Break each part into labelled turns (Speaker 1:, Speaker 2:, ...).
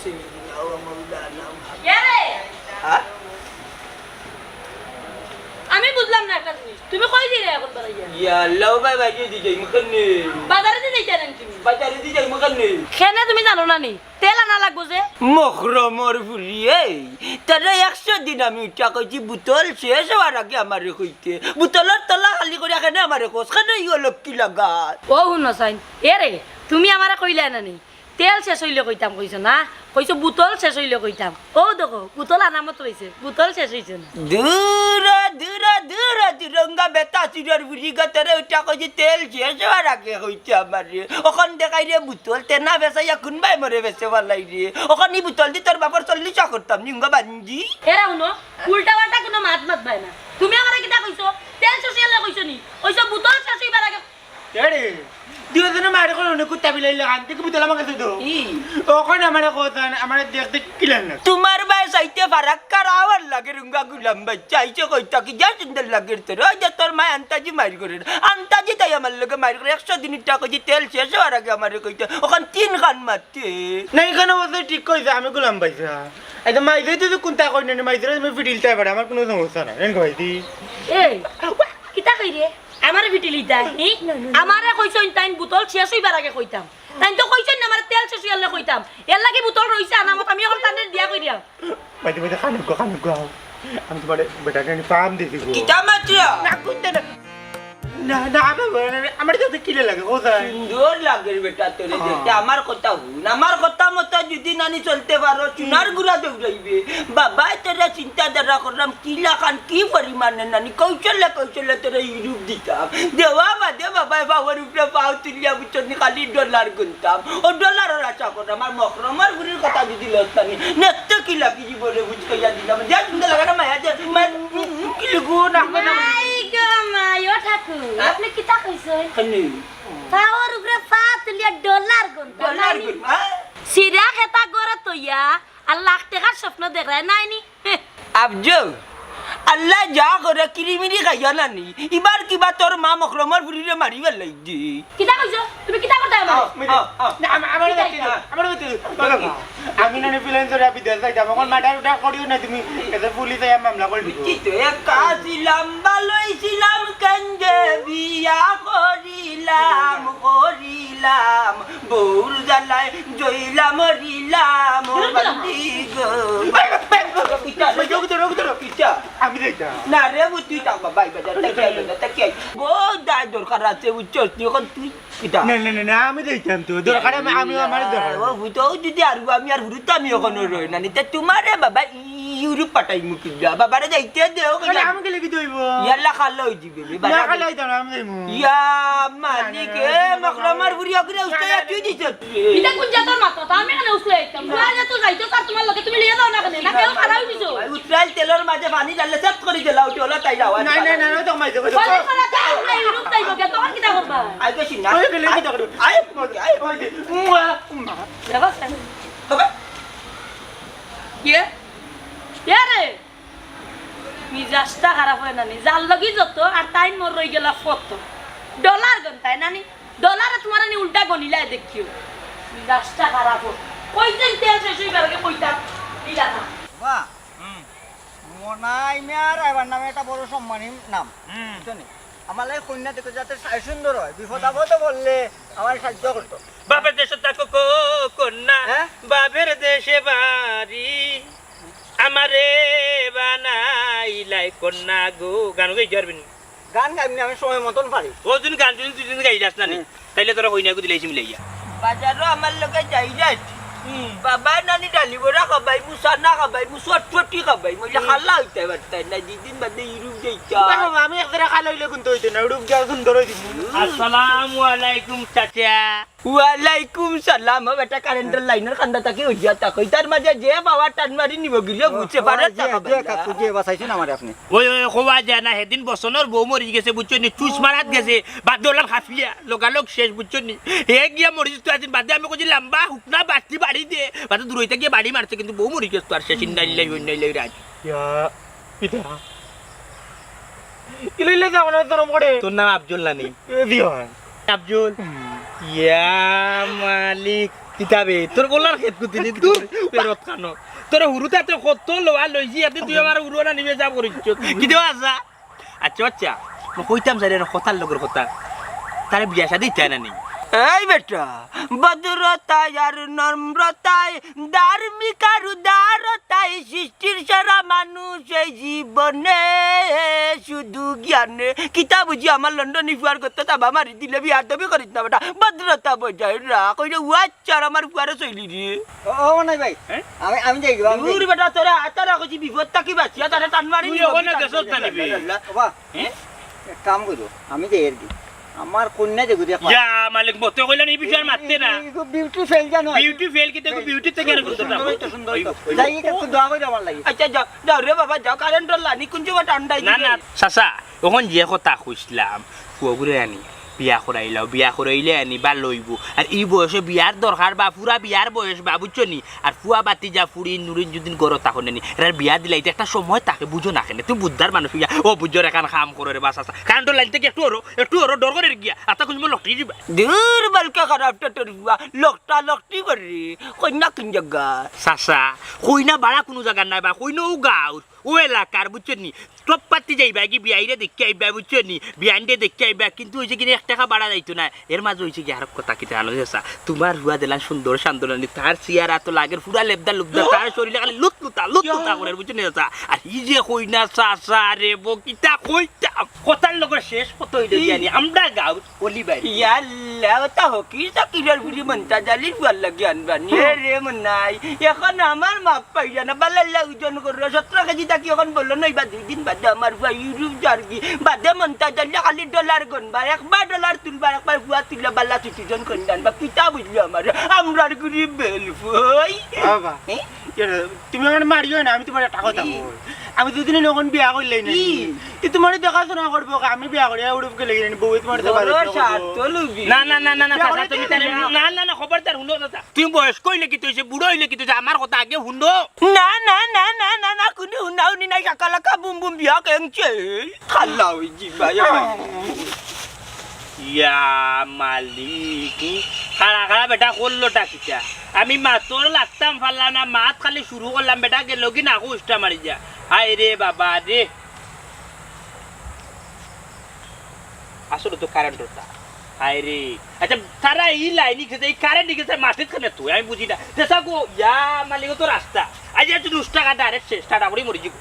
Speaker 1: سيدنا ومولانا
Speaker 2: ইয়ারে
Speaker 1: হ্যাঁ
Speaker 2: আমি বুঝলাম না একটা জিনিস তুমি কই দিলে এখন বাড়াইয়া
Speaker 1: ইয়া আল্লাহ ভাই ভাই দি যাই মুখনে
Speaker 2: বাজারে দিতে যাইতেন তুমি
Speaker 1: বাজারে দি যাই মুখনে
Speaker 2: খেনে তুমি জানো না নি তেল আনা লাগবো যে
Speaker 1: মখরমর ফুলিয়ে তারা 100 দিন আমি উঠা কইছি বোতল শেষ হওয়ার আগে আমারে কইতে বোতলের তলা খালি করে এখানে আমারে কোস খানে ইও লক্কি লাগা
Speaker 2: ও হুন সাইন এরে তুমি আমারে কইলা না নি তেল শেষ হইলে কইতাম কইছো না কইছো বোতল শেষ হইলে কইতাম ও দেখো বোতল আনা মত রইছে বোতল শেষ হইছে না
Speaker 1: দূরা দূরা দূরা তিরঙ্গা বেতা চিরার বুড়ি গাতারে উঠা কইছি তেল শেষ হওয়ার আগে কইতে আমারে ওখান দেখাই রে বোতল তেনা বেসাইয়া কোনবাই মরে বেসে ভালাই রে ওখানে বোতল দি তোর বাবার 40 করতাম নিঙ্গা বাঞ্জি
Speaker 2: এরা হুনো উল্টা পাল্টা কোনো মাত মাত ভাই না তুমি আমারে কিটা কইছো তেল শেষ হইলে কইছো নি কইছো বোতল শেষ হইবার আগে
Speaker 3: এরে দিওজনে মারে কোন কুত্তা বিলাই লাগান থেকে বুতল আমাকে দে ওখানে আমারে কথা আমারে দেখতে কিলান না
Speaker 1: তোমার ভাই সাইতে ফারাক কারাওয়ার লাগে রুঙ্গা গুলাম ভাই চাইছে কইতা কি যা সুন্দর লাগে তোর ওই যে তোর মা আন্তাজি মারি করে আন্তাজি তাই আমার লগে মারি করে 100 দিন টাকা কইছি তেল শেষ হওয়ার আগে আমারে কইতা ওখান 3 খান মারতে
Speaker 3: না এখানে বলতে ঠিক কইছে আমি গুলাম পাইছা এই তো মাইজে তো কুত্তা কই না মাইজে আমি ফিডিলতে পারে আমার কোনো সমস্যা না এন কইছি
Speaker 2: এই কিটা কই রে আমারে ভিটিলি তাই আমারে কইছন তাইন বোতল শেষ হইবার আগে কইতাম তাইন তো কইছন না আমারে তেল শেষ হইলে কইতাম এর লাগি বোতল রইছে আনা মত আমি এখন তানে দিয়া কই দিয়া
Speaker 3: মাইজে মাইজে খানো আমি তোমার বেটাকে পাম দিছি গো
Speaker 1: কিটা মাত্রা
Speaker 3: না কুত্তা না না আমার তো কিলে লাগে কথা
Speaker 1: সুন্দর লাগে বেটা তোরে দেখতে আমার কথা হুন আমার কথা মতো যদি নানি চলতে পারো চুনার গুড়া দৌড়াইবে বাবা তোরা চিন্তাধারা করলাম কি লাখান কি পরিমাণে নানি কৌশলে কৌশলে তোরা ইউরোপ দিতাম দেওয়া বাদে বাবা বাবার উপরে পাও তুলিয়া বুঝছি খালি ডলার গুনতাম ও ডলারের আশা করলাম আর মকরমার গুড়ির কথা যদি লস্তানি নেত্য কি লাগি জীবনে বুঝ কইয়া দিলাম যা সুন্দর লাগে না মায়া কি লগু না
Speaker 2: মায়ো ঠাকুর আপনি কিটা কইছেন
Speaker 1: খানি
Speaker 2: পাওয়ার উপরে পা তুলিয়া ডলার গুনতাম
Speaker 1: ডলার গুন
Speaker 2: সিরা খেতা গড়ে তইয়া আর লাখ টাকার স্বপ্ন দেখায় নাই নি
Speaker 1: আবজো আল্লাহ যা করে কিরিমিরি খাইয়া নানি এবার কিবা তোর মা মকরমার বুড়িরে মারিবার লাগি
Speaker 2: কিটা কইছো তুমি কিটা করতে
Speaker 3: আমি না ফিলেন্স রাবি দেখাই যাব কোন মাটার উঠা করিও না তুমি এতে পুলিশে মামলা করে দিব
Speaker 1: কি তো কাজিলাম বালইছিলাম কাঞ্জে বিয়া করিলাম বউর জ্বালায় জইলাম মরিলাম বান্দি গো
Speaker 3: আমি দেখতা
Speaker 1: না রে তুই তাক বাবা তাকে গো দাই দরকার আছে উচ্চস তুই এখন তুই কিটা
Speaker 3: না না না আমি দেখতাম তো দরকার আমি আমার দরকার
Speaker 1: ও বুঝো যদি আর আমি আর হুরুত আমি ওখানে রই না নিতে তোমারে বাবা ইউরোপ পাঠাই মুকিলা বাবারে যাইতে দেও
Speaker 3: আমি কে লাগি দইব
Speaker 1: ইয়াল্লা খাল্লা হই দিবে
Speaker 3: না খালাই দাও আমি দেমু
Speaker 1: ইয়া মালিক মকরমার বুড়ি করে উস্তায়া তুই দিছ
Speaker 2: এটা কোন জাতার মাত্রা তা আমি এখানে উসলে আইতাম না যা তো যাইতো আর তোমার লগে তুমি লিয়ে দাও না কেন না কেন খারাপ হইছো
Speaker 1: উত্রাল তেলর মাঝে পানি ঢাললে সব করে দিলা ওটি হলো তাই দাও
Speaker 3: না না না তো মাই দেব
Speaker 2: বলে করা দাও না ইউরোপ যাইবো কে তখন কিটা করবা
Speaker 1: আই গেছি না
Speaker 3: ওই গেলে কি করব
Speaker 1: আই
Speaker 2: দেখো
Speaker 1: হবে
Speaker 2: কে কে রে মিজাজটা খারাপ হয় না নি জাল লগি যত আর টাইম মর রই গেলা ফত ডলার গন তাই না নি ডলারে তোমার নি উল্টা গনিলাই দেখিও মিজাজটা খারাপ হয় কই দিন তেল শেষ হই গেল কইতা দিলা না
Speaker 4: বাহ মনাই মেয়ার আইবার নামে একটা বড় সম্মানী নাম জানি আমার লাগে কন্যা দেখে যাতে সুন্দর হয় বিপদ আপদ বললে আমার সাহায্য করতো
Speaker 3: বাপের দেশে থাকো কন্যা বাপের দেশে বাড়ি আমারে বানাইলাই কন্যা গো গান গাই পারবেন
Speaker 4: গান গাইবনি আমি সময় মতন পারি
Speaker 3: ও দিন গান যদি দুদিন গাই যাস না তাইলে তোরা কইনা গো দিলাইছি মিলাইয়া
Speaker 1: বাজারও আমার লগে যাই যাই বাবা নানি ডালি বড়া খাবাই মুসানা খাবাই মুসটটি খাবাই মইলা খাল্লা হইতে পারতাই না দিদিন বাদে ইউরোপ যাইতা
Speaker 3: আমি একদরা খাই লইলে কিন্তু হইতো না উড়ুক যাও সুন্দর হই দিমু আসসালামু আলাইকুম চাচা
Speaker 1: ওয়ালাইকুম সালাম বেটা কারেন্টের লাইনের কান্দা তাকে হইয়া তাকই তার মাঝে যে বাবা টান মারি নিব গিলে বুঝতে পারে
Speaker 4: কাকু যে বাঁচাইছেন আমার আপনি
Speaker 3: ওই খোয়া যায় না সেদিন বসনের বউ মরি গেছে বুঝছো নি চুস মারাত গেছে বাদ দৌলাম হাফিয়া লোকালোক শেষ বুঝছো নি হে গিয়া মরিস তো আছেন বাদে আমি কইছি লম্বা হুকনা বাটি বাড়ি দে বাদে দূর হইতে গিয়ে বাড়ি মারছে কিন্তু বউ মরি গেছে তো আর শেষ ইন্দাইলাই হইনাইলাই রাজ ইয়া পিতা ইলাইলা যাওনা তোর মরে তোর নাম আব্দুল নানি বিয়ান আব্দুল ইয়া মালিক কিতাবে তোর বলার খেত কুতিনি দূর পেরত খানো তোর হুরুতে তো কত লোয়া লইছি এতে তুই আমার উড়োনা নিবে যা করিছ কি দেওয়া আচ্ছা আচ্ছা আচ্ছা মই কইতাম যারে কথার লগর কথা তারে বিয়া শাদি চায় না নি
Speaker 1: এই বেটা ভদ্রতায় আর নম্রতায় ধার্মিক আর উদারতায় সৃষ্টির সারা মানুষ এই জীবনে শুধু জ্ঞানে কিতা বুঝি আমার লন্ডন ফুয়ার করতে তাবা মারি দিলে বিয়ার দাবি করিস না বেটা ভদ্রতা বজায় রাখ ওই যে ওয়াচ্চার আমার ফুয়ারে চলি রে
Speaker 4: ও নাই ভাই আমি যাই গো
Speaker 1: দূর বেটা তোরা আতারা কইছি বিপদ তাকি বাঁচিয়া তারে টান মারি
Speaker 3: তুই ওখানে গেছত না নিবি
Speaker 4: বাবা এক কাম করো আমি যাই আর কি আমার কন্যা দেখো দেখো
Speaker 3: ইয়া মালিক মতে কইলা নি বিষয় মারতে না
Speaker 4: বিউটি ফেল জানো
Speaker 3: বিউটি ফেল কি দেখো বিউটি থেকে আর করতে না
Speaker 4: সুন্দর যাই একটু দোয়া করে আমার লাগে
Speaker 1: আচ্ছা যাও যাও রে বাবা যাও কারেন্টর লানি কুঞ্জ বা ঠান্ডাই
Speaker 3: না না চাচা ওখন যে কথা কইছিলাম ফুয়াগুড়ে আনি বিয়া করাইলে আনি বা লইব আর এই বয়সে বিয়ার দরকার বা পুরা বিয়ার বয়স বা বুঝছো নি আর ফুয়া বাতি যা ফুড়ি নুরিন যদি গরো তখন নি এর বিয়া দিলে এটা একটা সময় তাকে বুঝো না কেন তুই বুদ্ধার মানুষ হইয়া ও বুঝোর এখান কাম করে রে বা চাচা কারণ লাইন থেকে একটু ওর ডর করে গিয়া আর তখন লটি দিবা
Speaker 1: দূর বালকা খারাপটা তোর বুয়া লোকটা লোকটি করি কন্যা কোন জায়গা
Speaker 3: চাচা কইনা বাড়া কোনো জায়গা নাই বা কইনাও গাঁর ও এলাকার বুঝছো নি সব পাতি যাইবা কি বিয়াইরে দেখে আইবা বুঝছো নি বিয়াইনরে দেখে আইবা কিন্তু ওই যে কিনে 1 টাকা বাড়া যাইতো না এর মাঝে হইছে কি আর কথা কি জানো চাচা তোমার হুয়া দিলাম সুন্দর সান্দরানি তার চেয়ারা তো লাগের পুরা লেবদা লুবদা তার শরীরে খালি লুতলুতা করে বুঝছো নি চাচা আর ই যে কইনা চাচা রে বকিতা কইতা কথার লগর শেষ কত হইলো জানি আমরা গাঁও অলি বাড়ি
Speaker 1: ইয়াল্লা ওটা হকি সাকিরের বুড়ি মনটা জালির ভাল লাগে আনবানি রে মনাই এখন আমার মাপ পাই জানা বালাল্লা ওজন করে 17 কেজি তাকি এখন বললো নই বা 2 দিন বাদে আমার বুয়া ইউরোপ জারগি বাদে মনটা জানলে খালি ডলার গনবা একবার ডলার তুলবা একবার বুয়া তুললে বাল্লা সিটিজেন কন্যান বা পিতা বুঝলি আমার আমরার গুড়ি বেল ফই
Speaker 5: বাবা তুমি আমার মারিও না আমি তোমার একটা কথা বল আমি দুদিনে নখন বিয়া করলেই না তোমার দেখাশোনা করবো আমি বিয়া করি উড়ুপকে লেগে বউ তোমার
Speaker 3: না না না না না চাচা তুমি তারে না না না খবরদার হুনো চাচা তুমি বয়স কইলে কি তুইছে বুড়ো হইলে কি তুইছে আমার কথা আগে হুনো
Speaker 1: না না না না না না কোনো হুনাও নি না কাকালাকা বুম বুম বিয়া কেংছে খাল্লাও জিবা
Speaker 3: ইয়া মালিক খাড়া বেটা করলো টাকিটা আমি মাতর লাগতাম ফাল্লা না মাত খালি শুরু করলাম বেটা গেল কি না উষ্টা মারি যা হায় রে বাবা রে আসলে তো কারেন্টটা হায় রে আচ্ছা তারা এই লাইনি গেছে এই কারেন্ট গেছে মাটির খানে তুই আমি বুঝি না দেশা গো ইয়া মালিক তো রাস্তা আজ তুই 10 টাকা ডাইরেক্ট শেষ টাটা করে মরে যাব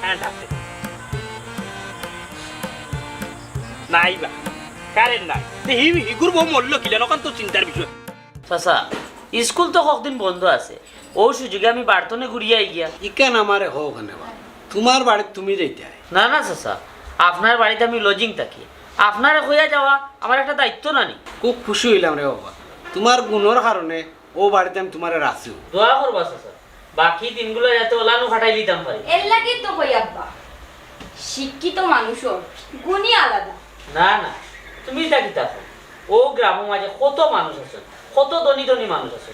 Speaker 3: হ্যাঁ ডাকতে নাই বা কারেন্ট নাই হিগুর বউ মরলো কিলা নখন তো চিন্তার বিষয়
Speaker 6: চাচা স্কুল তো কতদিন বন্ধ আছে ও সুযোগে আমি বাড়তনে ঘুরিয়ে আই গিয়া
Speaker 7: ইকেন আমারে হোক নেবা তোমার বাড়ি তুমি যাইতে
Speaker 6: না না চাচা আপনার বাড়িতে আমি লজিং থাকি আপনারা হইয়া যাওয়া আমার একটা দায়িত্ব নানি
Speaker 7: খুব খুশি হইলাম রে বাবা তোমার গুণর কারণে ও বাড়িতে আমি তোমারে রাখছি
Speaker 6: দোয়া করবা চাচা বাকি দিনগুলো যাতে ওলানো খাটাই দিতাম পারি
Speaker 8: এর লাগি তো কই আব্বা শিক্ষিত মানুষও গুণই আলাদা
Speaker 6: না না তুমি থাকি থাকো ও গ্রামের মাঝে কত মানুষ আছে কত ধনী ধনী মানুষ আছে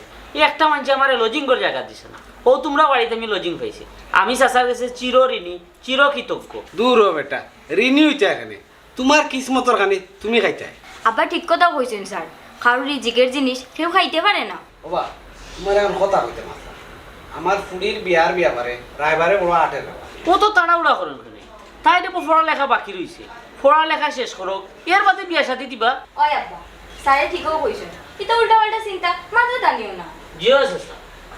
Speaker 6: একটা মানুষ আমার লজিং করে জায়গা দিছে না ও তোমরা বাড়িতে আমি লজিং পাইছি আমি চাচার কাছে চির ঋণী চির কৃতজ্ঞ
Speaker 7: দূর ও বেটা ঋণী হইতে এখানে তোমার কিসমতর খানি তুমি খাইতে
Speaker 8: আব্বা ঠিক কথা কইছেন স্যার কারোর রিজিকের জিনিস কেউ খাইতে পারে না
Speaker 7: বাবা তোমার এখন কথা হইতে মাথা আমার ফুড়ির বিয়ার ব্যাপারে রায়বারে বড় আটের ব্যাপার
Speaker 6: ও তো তাড়াহুড়া করেন কেন তাই দেখো পড়ালেখা বাকি রয়েছে পড়ালেখা শেষ করো এর বাদে বিয়া শাদি দিবা
Speaker 8: ওই আব্বা স্যারে ঠিকও কইছেন কিন্তু উল্টা পাল্টা চিন্তা মাথা টানিও না
Speaker 6: জিও চাচা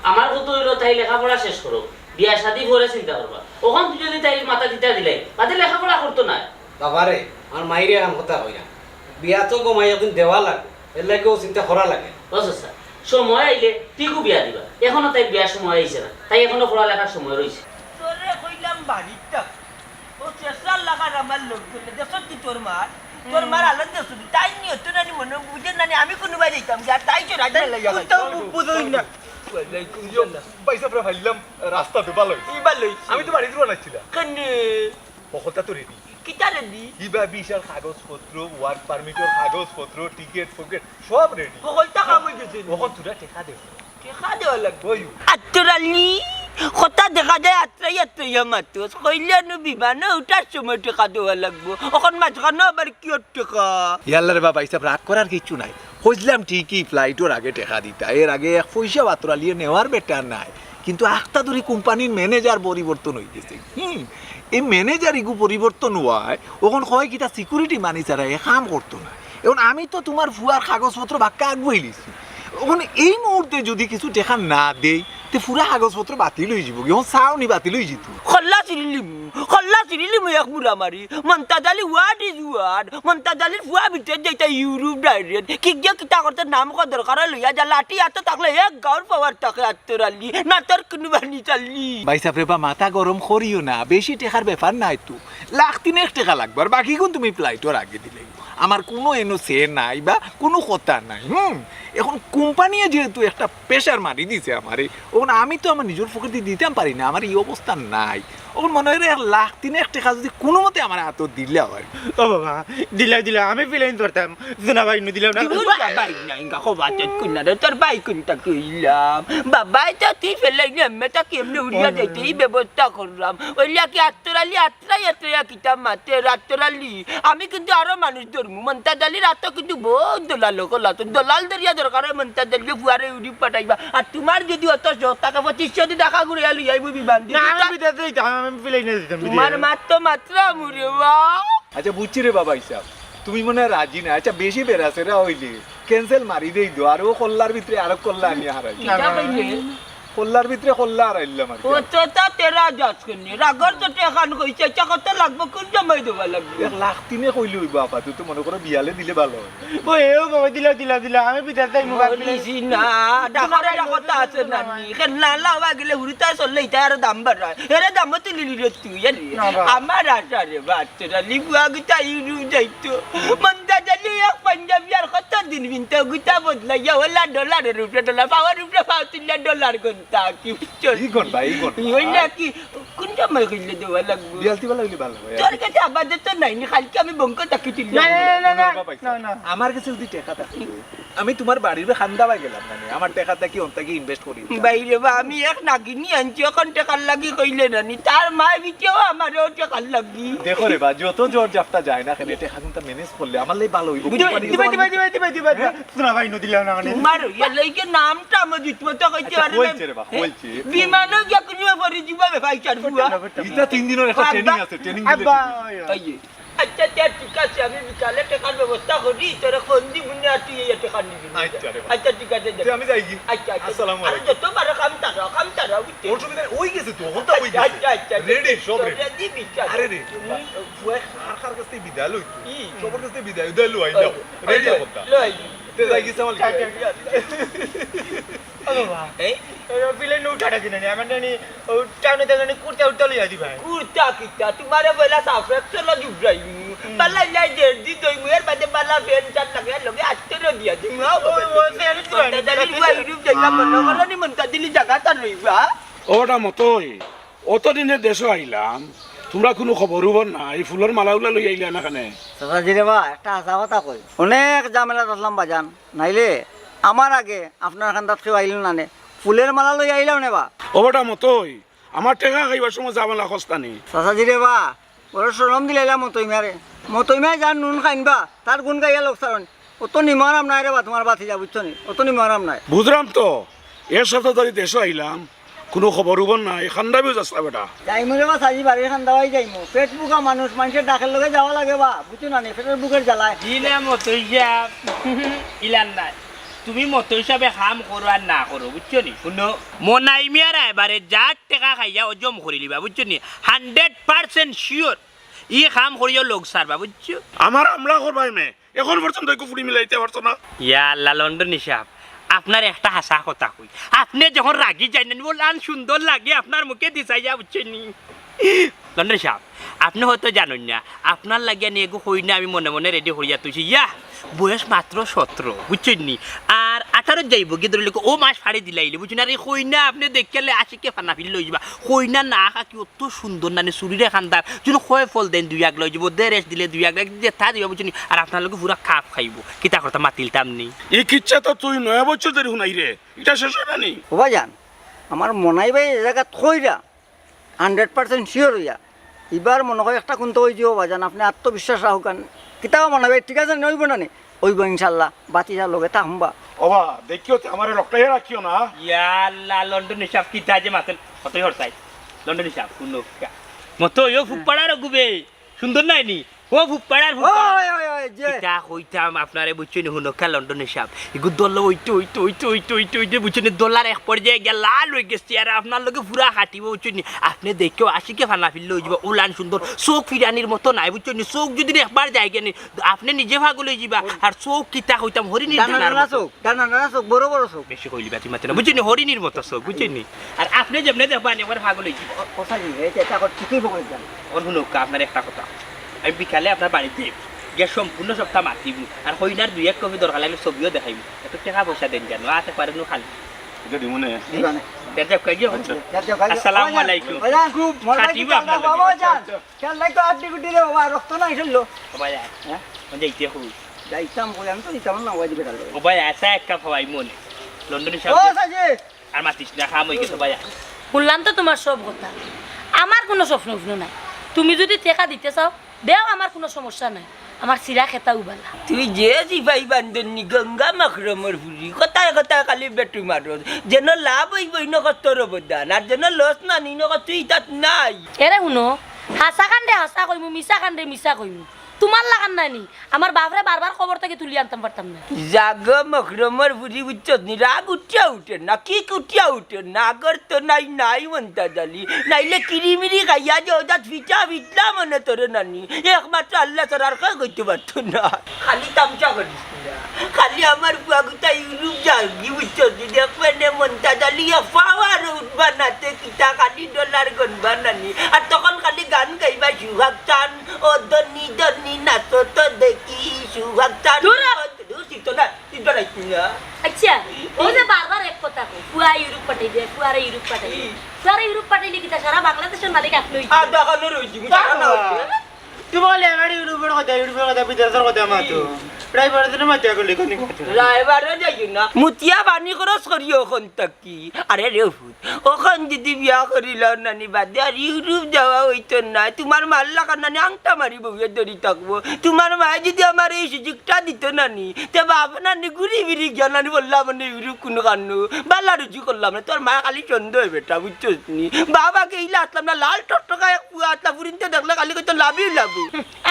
Speaker 6: আমার কত হইলো তাই লেখাপড়া শেষ করো বিয়া শাদি করে চিন্তা করবা ওখান তুই যদি তাই মাথা দিতে দিলে বাদে লেখাপড়া করতো না
Speaker 7: বাবারে আমার মাইরে এখন কথা হইয়া বিয়া তো গমাই এখন দেওয়া লাগে এর লাগে ও চিন্তা করা লাগে
Speaker 6: ও চাচা সময় আইলে ঠিকও বিয়া দিবা এখনো তাই বিয়ার সময় আইছে না তাই এখনো পড়ালেখার সময় রয়েছে
Speaker 1: তোরে কইলাম বাড়িটা ও চেষ্টার লাগার আমার লোক বলে দেশত কি তোর মার আলাদা দেশ তাই নিয়ে তো নানি মনে বুঝে নানি আমি কোনো বাই যাইতাম যা তাই চো রাজা লাগা
Speaker 5: তো বুঝই না পয়সা প্রায় ভাবলাম রাস্তা তো ভালো আমি তো বাড়ি দূর লাগছিলাম
Speaker 1: কন্নে
Speaker 5: পকতা তো রেডি
Speaker 1: কিটা রেডি
Speaker 5: ইবা বিশাল কাগজপত্র ওয়ার্ক পারমিটের কাগজপত্র টিকিট ফোকেট সব রেডি
Speaker 1: সকলটা কাম হয়ে গেছে
Speaker 5: ওখান তোরা টেকা দেব
Speaker 1: দেখা দেওয়া লাগবে
Speaker 5: ওই
Speaker 1: আত্তরালি কথা দেখা যায় আত্রাই মাতো কইলানো বিমানে উঠার সময় টেকা দেওয়া লাগবো ওখান মাঝখানে আবার কি টেকা
Speaker 5: ইয়াল্লার বাবা হিসাব রাগ করার কিছু নাই
Speaker 9: বুঝলাম ঠিকই ফ্লাইটের আগে টেকা দিতা, এর আগে এক পয়সা বাতরালিয়ে নেওয়ার বেটার নাই, কিন্তু আখতা ধরি কোম্পানির ম্যানেজার পরিবর্তন হয়ে গেছে। এই ম্যানেজার ইগু পরিবর্তন হওয়ায় ওখন হয় কিতা সিকিউরিটি মানি ছাড়া এ কাম করতো না। এখন আমি তো তোমার ফুয়ার কাগজপত্র বাক্কা আগুয়াই লিছি, ওখানে এই মুহূর্তে যদি কিছু টেকা না দেই তে পুরা কাগজপত্র বাতিল হয়ে যাব, এখন চাওনি বাতিল হয়ে যেত।
Speaker 1: খল্লা চিরিলিম এক মুড়া মারি মন্তাজালি ওয়ার্ড ইজ ওয়ার্ড মন্তাজালির ফুয়া ভিতরে যেটা ইউরোপ ডাইরেক্ট কি যে কিতা করতে নাম কো দরকার লইয়া যা লাঠি আতো তাকলে এক গাঁর পাওয়ার তাকে আত্তরালি না তোর কোনো বানি চাললি
Speaker 9: ভাই সাহেব রেবা মাথা গরম করিও না, বেশি টেকার ব্যাপার নাই তো, লাখ 3 টাকা লাগবে, আর বাকি কোন তুমি ফ্লাইটের আগে দিলে আমার কোনো এনো সে নাই বা কোনো কথা নাই। এখন কোম্পানি যেহেতু একটা প্রেশার মারি দিছে আমারে, ওখানে আমি তো আমার নিজের পকেটে দিতাম পারি না, আমার এই অবস্থা নাই। ওখানে মনে হয় 1,03,000 টাকা যদি কোনো মতে আমার হাত দিলে হয়।
Speaker 5: ও বাবা দিলা আমি ফিলাইন করতাম, শোনা ভাই নু দিলাম না।
Speaker 1: বাবাই নাই গাখো বাচ্চা কুন্না রে তোর বাই কুনটা কইলাম বাবাই তো তুই ফেলাই নে মেটা কেমনে উড়িয়া যাইতে এই ব্যবস্থা করলাম ওইলা কি আত্তরালি আত্তরা কিতা মাতে রাত্তরালি আমি কিন্তু আরো মানুষ ধরমু মন্তাজালি রাত কিন্তু বহুত দলাল কলা তো দলাল দরিয়া দরকার মন্তাজালি ফুয়ারে উড়ি পাঠাইবা আর তোমার যদি অত টাকা 2500 টাকা ঘুরে আলি আইবো বিমান
Speaker 5: না আমি বিদাতে দিতাম, আমি ফিলাইন দিতাম।
Speaker 1: তোমার মাত্র মুরে বা
Speaker 9: আচ্ছা বুঝছি রে বাবা হিসাব, তুমি মনে হয় রাজি না। আচ্ছা বেশি বেড়াছে রে হইলে ক্যান্সেল মারি দেই দো, আর ও কল্লার ভিতরে আরো কল্লা আনি হারাই কল্লার ভিতরে কল্লা হারাইলাম আর
Speaker 1: ও তো তা তেরা যাস কনি রাগর তো টেকান কইছে চা কত লাগবে কোন জমাই দেবা লাগবে
Speaker 9: 1,03,000 কইলে হইব আপা, তুই তো মনে করো বিয়ালে দিলে ভালো হয়।
Speaker 5: ও এও বাবা দিলা আমি বিদাতে মোবাইল
Speaker 1: বলিছি না ডাকারে ডাকতা আছে নানি কেনা লাওয়া গেলে হুড়িতা চললে ইতা আর দাম বাড়ায় এরে দাম তুলি লিরে তুই জানি আমার আশা রে বাচ্চারা লিবুয়া গিতা ইরু যাইতো মন্দা জানি এক পাঞ্জাবি আর কত দিন বিনতে গুতা বদলাইয়া ওলা ডলারের উপরে ডলার পাওয়ার উপরে পাওয়া $3 গন্তা কি চল
Speaker 9: ই গন ভাই গন
Speaker 1: ওই নাকি কোন জমাই কইলে দেওয়া লাগবে
Speaker 9: বিয়ালতি ভালো হইলে ভালো হয়।
Speaker 1: তোর কাছে আবাদে তো নাই খালি আমি বঙ্ক তাকি তুলি
Speaker 5: না
Speaker 9: আমার কাছে যদি টাকা থাকে আমি তোমার বাড়ির খান্দা বাই গেলাম না, আমার টাকাটা কি অন্তাকে ইনভেস্ট করি
Speaker 1: বাইরে বা আমি এক নাগিনি আনছি এখন টাকার লাগি কইলে নানি তার মায়ের বিচেও আমারও টাকার লাগি
Speaker 9: দেখো রে বা যত জোর জাপটা যায় না কেন টাকা কিন্তু ম্যানেজ করলে আমার লাই ভালো হইব।
Speaker 5: দিবা শোনা ভাই নু দিলাম না মানে
Speaker 1: তোমার ইয়া লইকে নামটা আমি দিতব তো কইতে
Speaker 9: আচ্ছা,
Speaker 1: আরে
Speaker 9: বলছে রে বা, বলছে।
Speaker 1: বিমানও যা কুনিও পরি দিবাবে ভাই চার বুয়া
Speaker 9: এটা 3 দিনের একটা ট্রেনিং আছে, ট্রেনিং দিলে
Speaker 5: আব্বা
Speaker 1: আইয়ে আচ্ছা ঠিক আছে আমি বিকালে টাকার ব্যবস্থা করি তোর কোন দি বুনে আটি এই টাকা নিবি
Speaker 9: আচ্ছা রে বা।
Speaker 1: আচ্ছা ঠিক আছে
Speaker 9: তে আমি যাই কি
Speaker 1: আচ্ছা
Speaker 9: আসসালামু
Speaker 1: আর
Speaker 9: আলাইকুম।
Speaker 1: যত বার কাম তারা বুঝতে
Speaker 9: ওর সুবিধা ওই গেছে তো হন্তা ওই গেছে
Speaker 1: আচ্ছা
Speaker 9: রেডি সব রেডি।
Speaker 1: দিবি
Speaker 9: আরে রে ফুয়ে খার কাছে বিদায় লই তো সবার কাছে বিদায় দে লই যাও রেডি হন্তা
Speaker 1: লই
Speaker 9: তে যাই কি সামাল
Speaker 1: এই
Speaker 5: ফিলাইন উঠাটা দিনা আমি জানি ও টাউনে জানি কুর্তা উঠতে লইয়া দিবা
Speaker 1: কুর্তা কিতা তোমারে বলা সাফেক চলো জুবরাই বালা লাই দে দি দই মুয়ের বাদে বালা ফেন চাট লাগে লগে আত্তর দিয়া তুমি আও দাদা দিবা ইউরোপ যাইলা মনে করো নি মনটা দিলি জায়গা তা রইবা
Speaker 10: ওটা মতোই অতদিনে দেশে আইলাম, তোমরা কোনো খবরও না, এই ফুলের মালাগুলা লই আইলা না কেন?
Speaker 4: চাচাজি রে বা একটা আশা কথা কই অনেক ঝামেলা আসলাম বাজান, নাইলে আমার আগে আপনার খান্দাত কেউ আইল না নে ফুলের মালা লই আইলাম নে বা
Speaker 10: ওটা মতোই আমার টেকা খাইবার সময় যাবালা খস্তানি।
Speaker 4: চাচাজি রে বা ওর সরম দিলাইলাম মতইমারে যার নুন খাইনবা তার গুণ গাইয়া লোক সারণ অত নিমারাম নাই রে বা তোমার বাতি যা বুঝছো নি অত নিমারাম নাই
Speaker 10: বুঝলাম তো, এর সপ্তাহ ধরে দেশে আইলাম, কোনো খবর নাই, খান্দাবিও যাচ্ছা বেটা।
Speaker 4: যাইমু রে বা সাজি বাড়ির খান্দাবাই যাইমু পেট বুকা মানুষ মানুষের ডাকের লগে যাওয়া লাগে বা বুঝছো না নি পেটের বুকের জ্বালায়
Speaker 3: দিলে মতো হিসাব ইলান নাই, তুমি মতো হিসাবে কাম করো আর না করো বুঝছো নি। শুনো মনাই মিয়ার এবারে যার টাকা খাইয়া অজম করে লিবা বুঝছো নি, 100% শিওর ই কাম করিও লোক সারবা বুঝছো।
Speaker 10: আমার আমলা করবাই মে এখন পর্যন্ত ফুড়ি মিলাইতে পারছো না।
Speaker 3: ইয়া আল্লাহ লন্ডন হিসাব আপনার একটা হাসা কথা কই, আপনি যখন রাগি যাই না বললাম সুন্দর লাগে আপনার মুখে দিশাই যা বুঝছেন নি লন্ডন সাহেব, আপনি হয়তো জানেন না আপনার লাগিয়া নিয়ে হই না আমি মনে মনে রেডি হইয়া তুইছি, ইয়া বয়স মাত্র 17 বুঝছেন নি, আর 18 যাইব কি ধরলে ও মাস ফাড়ি দিলাইলে বুঝছেন। আর এই হইনা আপনি দেখলে আশিকে ফানা ফিল লই যাবা, হইনা না আঁকা কি অত সুন্দর না চুরিরে খান্দার যদি হয় ফল দেন 2 এক লই যাব, দেড় দিলে 2 এক যেটা দিবা বুঝছেন। আর আপনার লোক পুরা খাপ খাইব কিতা কথা মাতিলতাম নি।
Speaker 10: এই কিচ্ছা তো তুই 9 বছর ধরে শুনাই রে, এটা শেষ হয় না নি?
Speaker 4: ও ভাইজান আমার মনাই ভাই এই জায়গা থইরা 100% শিওর হইয়া এবার মনে হয় একটা কোনটা হয়ে যাবো ভাইজান, আপনি আত্মবিশ্বাস রাখুন কিতাবা মনে ভাই ঠিক আছে নইব না নি ওইব ইনশাল্লাহ বাতিজার লগে তা হুম্বা
Speaker 10: অবা দেখিও আমার রক্তাই রাখিও না
Speaker 3: ইয়াল্লা লন্ডন হিসাব কিতা যে মাতেন কতই হরসাই লন্ডন হিসাব শুনো মতো ইও ফুপাড়ার গুবে সুন্দর নাই নি ও ফুপাড়ার
Speaker 4: ওই ওই ওই যে
Speaker 3: কিতা কইতাম আপনারে বুঝছেন হুনকা লন্ডন হিসাব এগু দল ওইতে বুঝছেন ডলার এক পর্যায়ে গিয়া লাল হয়ে গেছে আর আপনার লগে পুরা হাঁটিব বুঝছেন আপনি দেখেও আশিকে ফানা ফিরলে হয়ে যাবে উলান সুন্দর চোখ ফিরানির মতো নাই বুঝছেন চোখ যদি একবার যাই কেন আপনি নিজে ভাগ লই যাবা আর চোখ কিতা কইতাম হরিণীর
Speaker 4: ডানা চোখ বড় বড় চোখ
Speaker 3: বেশি কইলি বাতি মাতে না বুঝছেন হরিণীর মতো চোখ বুঝছেন আর আপনি যেমনি দেখবেন একবার ভাগ লই যাবা
Speaker 4: কথা জি এটা ঠিকই বলে যান
Speaker 3: ওর হুনকা আপনার একটা কথা আমি বিকালে আপনার বাড়িতে গিয়ে সম্পূর্ণ সপ্তাহ মাতিব আর হইনার 2-1 কপি দরকার লাগলে ছবিও দেখাইব একটু টাকা পয়সা দেন কেন আছে পারেন খালি
Speaker 10: এটা দিমুনে
Speaker 4: দিবানে
Speaker 3: আসসালামু আলাইকুম
Speaker 4: খুব মজা
Speaker 3: কাটিব আপনার
Speaker 4: বাবা জান খেল লাগতো আড্ডি গুড্ডি রে বাবা রক্ত নাই ছিল
Speaker 3: ভাই
Speaker 4: হ্যাঁ
Speaker 3: যাইতে হই
Speaker 4: যাইতাম বলে আমি তো দিতাম না ওই দিবে তাহলে
Speaker 3: ও ভাই আসা একটা ভাই মনে লন্ডনে সব
Speaker 4: ও সাজি
Speaker 3: আর মাতিস না খাম হই গেছে ভাই
Speaker 2: শুনলাম তো তোমার সব কথা আমার কোনো স্বপ্ন নাই তুমি যদি টেকা দিতে চাও দেও আমার কোনো সমস্যা নাই আমার চিরা খেতা উবালা
Speaker 1: তুই যে সিপাহী বান্ধনী গঙ্গা মাখরমর ফুরি কথায় কথায় খালি বেটু মারো যেন লাভ হইব ইনো কষ্টর অবদান আর যেন লস না নিনো তুই তাত নাই
Speaker 2: এরে শুনো হাসা কান্দে হাসা কইমু মিছা কান্দে মিছা কইমু তোমার লাগান নাই নি আমার বাপরে বারবার খবর থেকে তুলি আনতাম পারতাম না
Speaker 1: জাগ মখরমর ফুরি বুঝছত নি রাগ উঠিয়া উঠে না কি উঠিয়া উঠে নাগর তো নাই নাই মনতা জালি নাইলে কিরিমিরি খাইয়া যে ওজাত ফিটা ফিটলা মনে তোর নানি একমাত্র আল্লাহ তোর আর কে করতে পারতো না খালি তামসা করিস না খালি আমার বুয়াগুতা ইউরোপ যাবি বুঝছত নি দেখবেন মনতা জালি পাওয়ার উঠবা নাতে কিতা খালি ডলার গনবা নানি আর তখন খালি গান গাইবা সুহাগ চান ও দনি দনি নাচো তো দেখি সুহাগ চান
Speaker 2: আচ্ছা ও যে বারবার এক কথা কই পুয়া ইউরোপ পাঠাই দে পুয়ারে ইউরোপ পাঠাই দে পুয়ারে ইউরোপ পাঠাইলে কি তা সারা বাংলাদেশের মালিক আপনি
Speaker 5: তোমার লেগাড়ি ইউরোপের কথা বিদেশের কথা মাতো প্রায় বড় দিনে মাতিয়া করলে কোন কথা
Speaker 1: রায়বারে যাই না মুতিয়া বানি খরচ করি ওখান থাকি আরে রে ফুট ওখান যদি বিয়া করিল নানি বাদে আর ইউরোপ যাওয়া হইতো না তোমার মাল লাগা নানি আংটা মারি বউয়ে ধরি থাকবো তোমার মায়ে যদি আমার এই সুযোগটা দিত নানি তে বাবা নানি ঘুরি ফিরি গিয়া নানি বললাম মানে ইউরোপ কোনো কান্নু বাল্লা রুচি করলাম না তোর মা খালি সন্দেহ হয় বেটা বুঝছোস নি বাবাকে ইলা আসলাম না লাল টকটকা পুয়া আসলা ফুরিনতে দেখলে খালি কইতো লাভই লাভু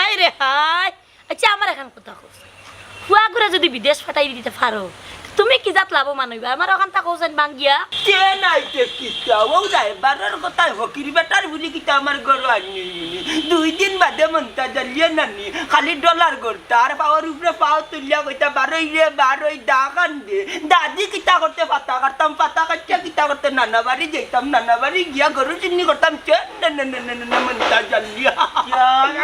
Speaker 2: আই রে হাই আচ্ছা আমার এখন কথা কস পুয়া করে যদি বিদেশ পাঠাই দিতে পারো তুমি কি জাত লাভ মানইবা আমার ওখান তা কোসেন বাঙ্গিয়া
Speaker 1: কে নাইতে কিতা ও যাই বারের কথা ফকির বেটার বুঝি কিতা আমার ঘর আনি 2 দিন বাদে মনতা জ্বালিয়ে নানি খালি ডলার করতা আর পাওয়ার উপরে পাও তুলিয়া কইতা বারোই দা কান দে দাদি কিতা করতে পাতা কাটতাম পাতা কাটতে কিতা করতে নানা বাড়ি যাইতাম নানা বাড়ি গিয়া গরু চিন্নি করতাম কে না মনতা জ্বালিয়া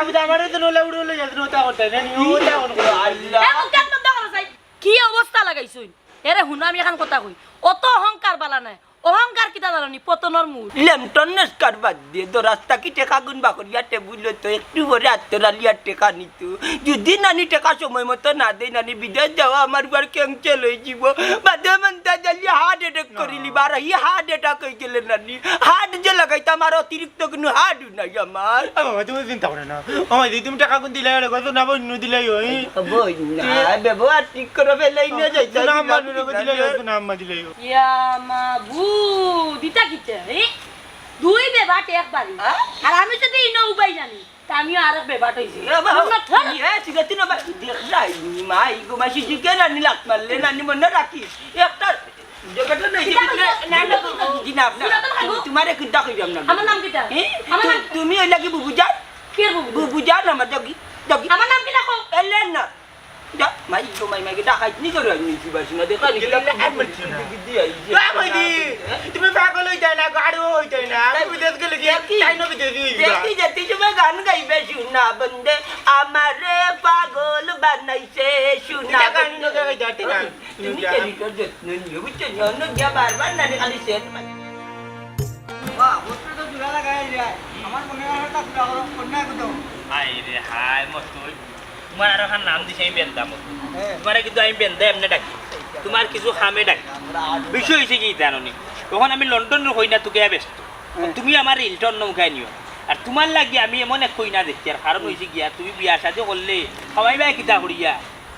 Speaker 5: আমি তো আমারে তো নলে উড়লে যাতে নতা করতে না নিউটা কোন
Speaker 1: আল্লাহ
Speaker 2: এখন কেন দেখা যায় কি অবস্থা লাগাইছুন এরে হুনা আমি এখন কথা কই অত অহংকার বালা নাই অহংকার কিতা জানি পতনের মূল
Speaker 1: লেমটন নস্কার বাদ দিয়ে তো রাস্তা কি টেকা গুন বাকরিয়া টেবুল তো একটু পরে আত্মরালিয়ার টেকা নিত যদি নানি টেকা সময় মতো না দেয় নানি বিদেশ যাওয়া আমার বার ক্যাংচেল হয়ে যাব বাদে মনতা জালি হার্ট অ্যাটাক করিলি বার ই হার্ট অ্যাটাক হয়ে গেলে নানি হার্ট যে লাগাইতাম আর অতিরিক্ত কোনো হার্ট নাই আমার
Speaker 5: বাবা তুমি চিন্তা করে না আমার দিদি তুমি টাকা কোন দিলে কত না বই নু দিলাই ওই
Speaker 1: বই না ব্যবহার ঠিক করে ফেলাই নিয়ে যাইতা
Speaker 5: না আমার দিলে না আমার দিলে
Speaker 2: ইয়া মাবু দিতা কিতে দুই বেবাট একবারই আর আমি যদি ইনো উপাই জানি তা আমিও আরেক বেবাট হইছি
Speaker 1: মাই গুমাসি জিকে নানি লাগ মারলে নানি মনে রাখিস একটা তোমার কিতা কইরাম না
Speaker 2: আমার নাম কিতা
Speaker 1: তুমি ওই লাগি বুবুজা
Speaker 2: কে বুবু
Speaker 1: বুবুজা না আমার দগি দগি
Speaker 2: আমার নাম কিতা কো
Speaker 1: এলেন না মাই গো মাই মাই ডাকাই নি করে নি সিবাসি না দেখা নি
Speaker 5: তুমি পাগল হই যায় না গাড়ি হই যায় না বিদেশ গেলে কি তাই না বিদেশ
Speaker 1: দেখি যেতে তুমি গান গাইবে শুনা বন্দে আমারে পাগল বানাইছে শুনা
Speaker 5: গান গাই যাতে না
Speaker 1: তুমি কেলি কর যত্ন নিও বুঝছো না গিয়া বারবার নানি খালি সেট
Speaker 4: বাহ বস্তু তো জুড়া লাগাই যায় আমার মনে হয় তা জুড়া করো কন্যা কত
Speaker 3: হাই রে হাই মত তোমার আর এখন নাম দিছে আমি বেন্দা মত তোমারে কিন্তু আমি বেন্দা এমনি ডাকি তোমার কিছু খামে ডাকি বিষয় হয়েছে কি জানি তখন আমি লন্ডনের হই না তোকে ব্যস্ত তুমি আমার ইলটন নৌকায় নিও আর তোমার লাগি আমি এমন এক কই না দেখছি আর কারণ হয়েছে গিয়া তুমি বিয়া সাথে করলে সবাই ভাই কিতা করিয়া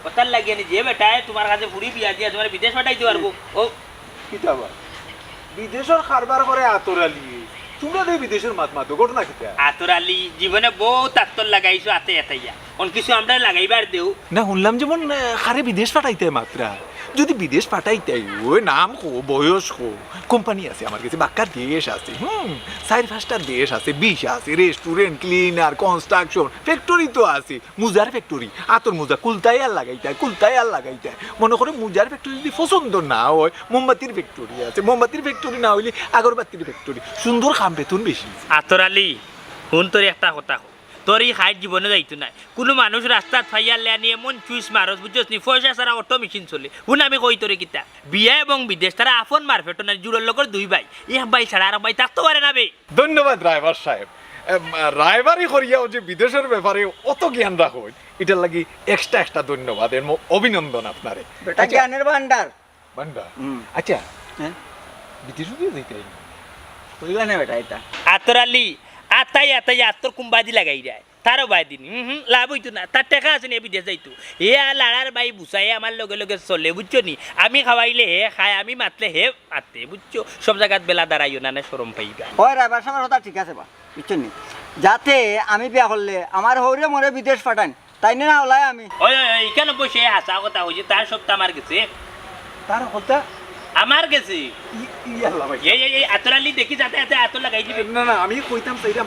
Speaker 3: কথার লাগিয়ে নি যে বেটায় তোমার কাছে পুরি বিয়া দিয়া তোমার বিদেশ পাঠাইতে পারবো ও
Speaker 9: কিতাবা বিদেশের কারবার করে আতরালি তোমরা দে বিদেশের মাত মাতো ঘটনা কিতা
Speaker 3: আতর আলী জীবনে বহুত আতর লাগাইছো আতে এতাইয়া অন কিছু আমরা লাগাইবার দেও
Speaker 9: না শুনলাম যেমন খারে বিদেশ পাঠাইতে মাত্রা যদি বিদেশ পাঠাইতে ওই নাম কো বয়স কো কোম্পানি আছে আমার কাছে বাক্কা দেশ আছে 4-5টা দেশ আছে 20 আছে রেস্টুরেন্ট ক্লিনার কনস্ট্রাকশন ফ্যাক্টরি তো আছে মুজার ফ্যাক্টরি আতর মুজা কুলতাই আর লাগাইতে মনে করে মুজার ফ্যাক্টরি যদি পছন্দ না হয় মোমবাতির ফ্যাক্টরি আছে মোমবাতির ফ্যাক্টরি না হইলে আগরবাতির ফ্যাক্টরি সুন্দর খাম বেতন বেশি
Speaker 3: আতর আলী শুন তোর একটা কথা তোর এই হাইট জীবনে যাইতো না কোনো মানুষ রাস্তাত ফাইয়ার লেয়ানি এমন চুইস মারস বুঝছস নি পয়সা ছাড়া অটো মেশিন চলে শুন আমি কই তোরে কিতা বিয়া এবং বিদেশ তারা আপন মারফেটো না জুড়োর লোকের 2 ভাই এক ভাই ছাড়া আর ভাই থাকতে পারে না বে
Speaker 9: ধন্যবাদ ড্রাইভার সাহেব ড্রাইভারই করিয়াও যে বিদেশের ব্যাপারে অত জ্ঞান রাখো এটার লাগি এক্সট্রা ধন্যবাদ অভিনন্দন আপনারে
Speaker 4: বেটা জ্ঞানের ভান্ডার
Speaker 9: বান্ডা আচ্ছা
Speaker 4: হ্যাঁ
Speaker 9: বিদেশে দিয়ে যাইতে
Speaker 4: কইলা না বেটা এটা
Speaker 3: আতর আলী আতাই আতর কুম্বাদি লাগাই যায় তারও বাই দিন লাভ হইতো না তার টাকা আছে নি বিদেশ যাইতো হে লাড়ার বাই বুসাই আমার লগে লগে চলে বুঝছো নি আমি খাওয়াইলে হে খায় আমি মাতলে হে মাতে বুঝছো সব জায়গাত বেলা দাঁড়াইও না সরম পাইবা
Speaker 4: হয় রাইবার সাহেবের কথা ঠিক আছে বা বুঝছেন নি যাতে আমি বিয়া করলে আমার হৌরে মরে বিদেশ পাঠান তাই না হলাই আমি
Speaker 3: ওই কেন বসে হাসা কথা হয়েছে তার সপ্তাহ আমার গেছে
Speaker 9: তার কথা
Speaker 3: আমার গেছে
Speaker 9: ইয়াল্লা ভাই
Speaker 3: এই আতর আলী দেখি যাতে আতর লাগাই দিবে
Speaker 9: না আমি কইতাম চাইলাম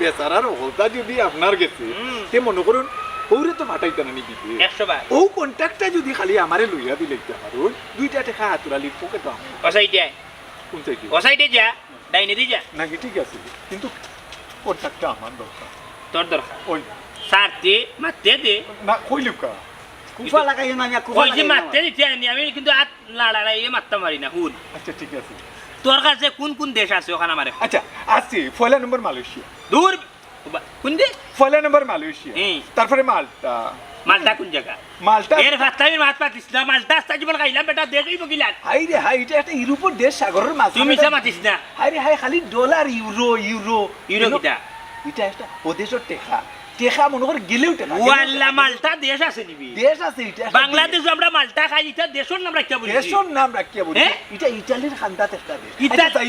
Speaker 9: বেচারার হলতা যদি আপনার গেছে তে মনে করুন ওরে তো ফাটাইতে না নিবি
Speaker 3: 100 বার
Speaker 9: ও কন্ট্যাক্টটা যদি খালি আমারে লইয়া দিলে পারুন 2টা টাকা হাতুরালির পকেট দাম
Speaker 3: ওসাইডে
Speaker 9: কোন সাইডে
Speaker 3: ওসাইডে যা ডাইনে দি যা
Speaker 9: নাকি ঠিক আছে কিন্তু কন্ট্যাক্টটা আমার দরকার
Speaker 3: তোর দরকার
Speaker 9: ওই
Speaker 3: সারতে মারতে দে
Speaker 9: না কইলুকা
Speaker 4: কুফা লাগাই না আমি কুফা
Speaker 3: ওই যে
Speaker 4: লাগাই
Speaker 3: মারতে দিতে আনি আমি কিন্তু হাত লাড়াইয়ে মারতে পারি না হুল
Speaker 9: আচ্ছা ঠিক আছে
Speaker 3: তোর কাছে কোন দেশ আছে ওখানে আমারে
Speaker 9: আচ্ছা আসছি পয়লা নম্বর মালয়েশিয়া
Speaker 3: দূর কোন দেশ
Speaker 9: পয়লা নম্বর মালয়েশিয়া তারপরে মালটা
Speaker 3: মালটা কোন জায়গা
Speaker 9: মালটা
Speaker 3: এর ফাস্তামি মাছ পাতিস না মালটা আস্তা জীবন খাইলাম বেটা দেশ হইব গিলান
Speaker 9: হাই রে হাই এটা একটা ইউরোপের দেশ সাগরের মাছ
Speaker 3: তুমি সে মাতিস না
Speaker 9: হাই রে হাই খালি ডলার ইউরো
Speaker 3: কিটা
Speaker 9: এটা একটা ওদেশের টেকা মনে করে গেলেও টেকা
Speaker 3: ওয়াল্লা মালটা দেশ আছে নিবি
Speaker 9: দেশ আছে এটা
Speaker 3: বাংলাদেশ আমরা মালটা খাই এটা দেশের নাম রাখিয়া বলি
Speaker 9: দেশের নাম রাখিয়া বলি এটা ইতালির খান্দাত একটা দেশ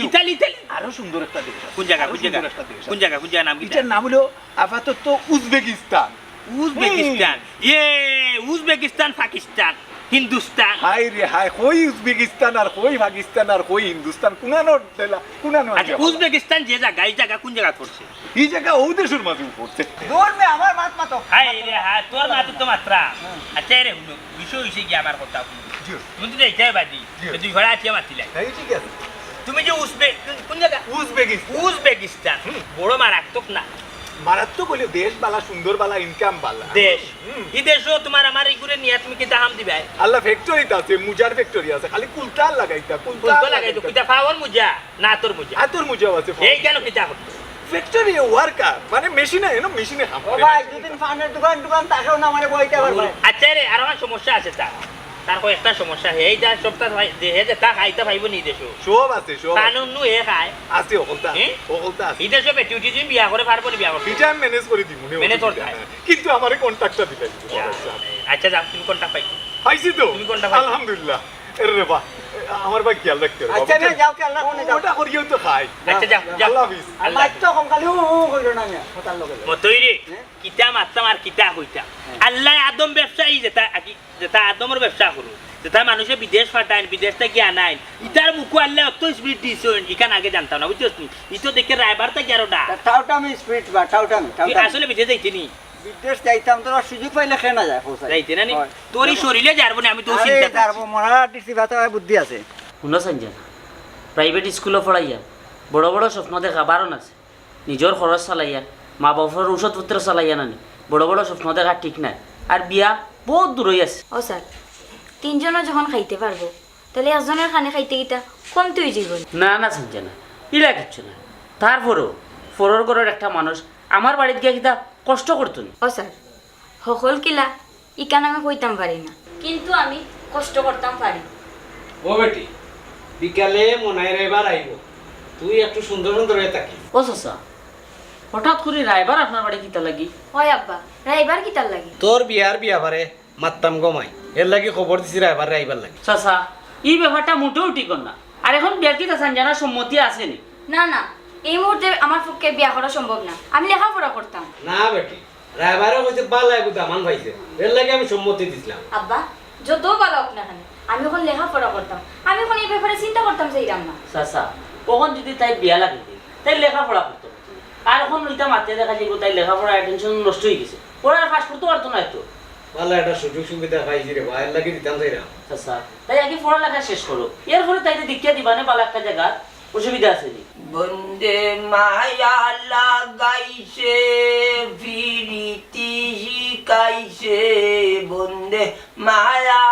Speaker 3: ইতালি
Speaker 9: আরো সুন্দর একটা দেশ
Speaker 3: কোন জায়গা নাম
Speaker 9: এটার নাম হলো আপাতত উজবেকিস্তান
Speaker 3: উজবেকিস্তান পাকিস্তান হিন্দুস্তান
Speaker 9: হাই রে হাই কই উজবেকিস্তান আর কই পাকিস্তান আর কই হিন্দুস্তান কুনানো
Speaker 3: আচ্ছা উজবেকিস্তান যে জায়গা এই জায়গা কোন জায়গা পড়ছে
Speaker 9: এই জায়গা ও দেশের মাঝে পড়ছে
Speaker 4: দূর মে আমার মাত মাতো
Speaker 3: হাই রে হাই তোর মাতু তো মাত্রা আচ্ছা রে হুলো বিষয় হইছে কি আমার কথা তুমি তো এইটাই বাদি তুই ঘরে আছিয়া মাতিলাই
Speaker 9: এই ঠিক আছে
Speaker 3: তুমি যে কোন জায়গা উজবেকিস্তান বড় মারাত্মক না
Speaker 9: মারাত্মক হইলে দেশ বালা সুন্দর বালা ইনকাম বালা
Speaker 3: দেশ এই দেশও তোমার আমার এই করে নিয়ে তুমি কি দাম দিবে
Speaker 9: আল্লাহ ফ্যাক্টরিতে আছে মুজার ফ্যাক্টরি আছে খালি কুলতাল লাগাইতা
Speaker 3: কুলতো লাগাই তো কিটা পাওয়ার মুজা না তোর মুজা
Speaker 9: আতর মুজাও আছে
Speaker 3: এই কেন কিটা করতো
Speaker 9: ফ্যাক্টরি ওয়ার্কার মানে মেশিনে কাম
Speaker 4: ও
Speaker 9: করে
Speaker 4: ভাই দুদিন ফানের দোকান তাকেও না মানে বইতে পারবে
Speaker 3: আচ্ছা রে আর আমার সমস্যা আছে তার কয়েকটা সমস্যা এই যা সপ্তাহ দেহে যে তা খাইতে পাইব নি দেশো
Speaker 9: সব আছে সব
Speaker 3: কানুন নু হে খায়
Speaker 9: আছে ওকলতা আছে
Speaker 3: এই দেশে বেটি উঠি বিয়া করে পারবো নি বিয়া করতে
Speaker 9: এটা ম্যানেজ করে দিমু
Speaker 3: Manage করতে হয়।
Speaker 9: কিন্তু আমারে কন্টাক্টটা দিতে
Speaker 3: আচ্ছা যাও তুমি কোনটা পাই
Speaker 9: পাইছি তো
Speaker 3: তুমি কোনটা পাইছো?
Speaker 9: আলহামদুলিল্লাহ রে বাহ আমার ভাই খেয়াল রাখতে হবে
Speaker 4: আচ্ছা না যাও কে আল্লাহ কোনে যাও
Speaker 9: ওটা করিও তো খাই
Speaker 3: আচ্ছা যাও
Speaker 9: আল্লাহ হাফিজ
Speaker 4: আল্লাহ তো কম খালি ও কইরো না আমি হতার লগে
Speaker 3: মতই রে কিতা মারতাম আর কিতা কইতা আল্লাহ আদম ব্যবসায়ী যেটা আদমের ব্যবসা করু যেটা মানুষে বিদেশ পাঠায় বিদেশ থেকে আনায় ইটার মুখু আল্লাহ অত স্পিড দিছেন ইখান আগে জানতাম না বুঝছস নি ইতো দেখে রাইবার থেকে আরো ডা
Speaker 4: টাউটা আমি স্পিড বা টাউটা
Speaker 3: আসলে বিদেশ যাইতে নি
Speaker 4: বিদেশ যাইতাম তোরা সুযোগ পাইলে খেয়ে না যায়
Speaker 3: যাইতে না নি তোরই শরীরে যারবো না আমি তো চিন্তা করছি
Speaker 4: যারবো মরা টিসি ভাত বুদ্ধি আছে
Speaker 6: শুনো সঞ্জনা প্রাইভেট স্কুলে পড়াইয়া বড় বড় স্বপ্ন দেখা বারণ আছে নিজের খরচ চালাইয়া মা বাবার ঔষধপত্র চালাইয়া নানি বড় বড় স্বপ্ন দেখা ঠিক নাই আর বিয়া বহুত দূরই আছে
Speaker 8: ও স্যার তিনজনও যখন খাইতে পারবো তাহলে একজনের খানে খাইতে গিতা কমতে হয়ে যাইব
Speaker 6: না সঞ্জনা ইলা কিচ্ছু না তারপরেও ফরর ঘরের একটা মানুষ আমার বাড়িতে গিয়ে কিতা কষ্ট করতো না
Speaker 8: ও স্যার সকল কিলা ইকান আমি কইতাম পারি না কিন্তু আমি কষ্ট করতাম পারি
Speaker 7: ও বেটি বিকালে মনাই রাইবার আইব তুই একটু সুন্দর সুন্দর হয়ে থাকিস
Speaker 6: ও সসা হঠাৎ করে রাইবার আপনার বাড়ি কিতা লাগি
Speaker 8: হয় আব্বা রাইবার কিতার লাগে
Speaker 7: তোর বিয়ার বিয়াবারে মারতাম গমাই এর লাগে খবর দিছি রাইবার আইবার লাগে
Speaker 6: চাচা এই ব্যাপারটা মোটেও ঠিক না। আর এখন বিয়ার কি চাচান জানার সম্মতি আসেনি?
Speaker 8: না না, এই মুহূর্তে আমার পক্ষে বিয়া করা সম্ভব না। আমি লেখাপড়া করতাম।
Speaker 7: না বেটি রাইবারও কইছে বালা একটু দামান পাইছে এর লাগে আমি সম্মতি দিছিলাম।
Speaker 8: আব্বা যত ভালো হোক না কেন, আমি এখন লেখাপড়া করতাম। আমি এখন এই ব্যাপারে চিন্তা করতাম চাইলাম না।
Speaker 6: চাচা কখন যদি তাই বিয়া লাগে তাই লেখাপড়া করতো, আর এখন ওইটা মাতে দেখা যাইব তাই লেখাপড়া অ্যাটেনশন নষ্ট হয়ে গেছে, পড়ার ফাঁস করতে পারতো না তো।
Speaker 7: বালা একটা সুযোগ সুবিধা পাইছি রে ভাই এর লাগে দিতাম চাইলাম।
Speaker 6: চাচা তাই আগে পড়ালেখা শেষ করো, এরপরে তাইতে দীক্ষা দিবানে পালা একটা জায়গা, অসুবিধা আছে নি?
Speaker 1: বন্দে মায়া লাগাইছে ফিরিতি শিকাইছে, বন্দে মায়া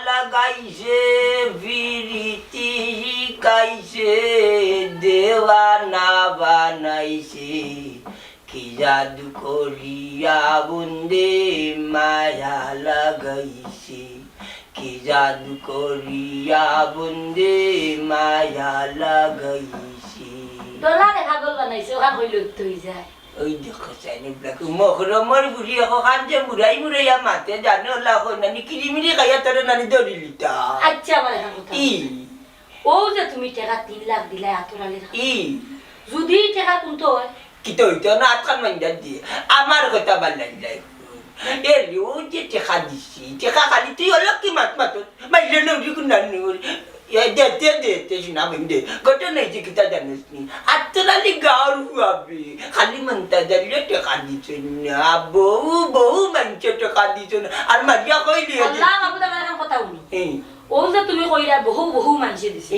Speaker 1: লাগাইছে ফিরিতি শিকাইছে, দেওয়ানা বানাইছে কি জাদু করিয়া বন্দে মায়া লাগাইছে, কি জাদু করিয়া বন্দে মায়া লাগাইছে।
Speaker 2: ডলা রেখা গল বানাইছে ওখান হইল হই যায়।
Speaker 1: ওই দেখো চাইনিবিলাক মহরমর বুড়ি এখন যে মুরাই মুরাইয়া মাতে জানো লাখ নানি কিরিমিরি খাইয়া তোর নানি দৌড়িলিতা।
Speaker 2: আচ্ছা আমার এখন কথা
Speaker 1: ই
Speaker 2: ও যে তুমি টাকা 3 লাখ দিলাই আতরালে
Speaker 1: ই
Speaker 2: যদি টাকা কোনতো হয়
Speaker 1: কি তো হইতো না আটখান মাইন্ডা দিয়ে আমার কথা ভাল লাগলাই এর ও যে টেকা দিছি টেকা খালি তুই হলো কি মাত মাত মাইলে নৌরি কুনানুর দে শুনা বন্ধে গোটা নাই যে কিতা জানিস নি আতরালি গাঁর হুয়াবি খালি মনটা দাঁড়িয়ে টেকা দিছ না বহু বহু মানুষ টেকা দিছ না আর মারিয়া কইলি
Speaker 2: আল্লাহ বাবুদা আমার কথা শুনো ও যে তুমি কইরা বহু বহু মানুষ দিছে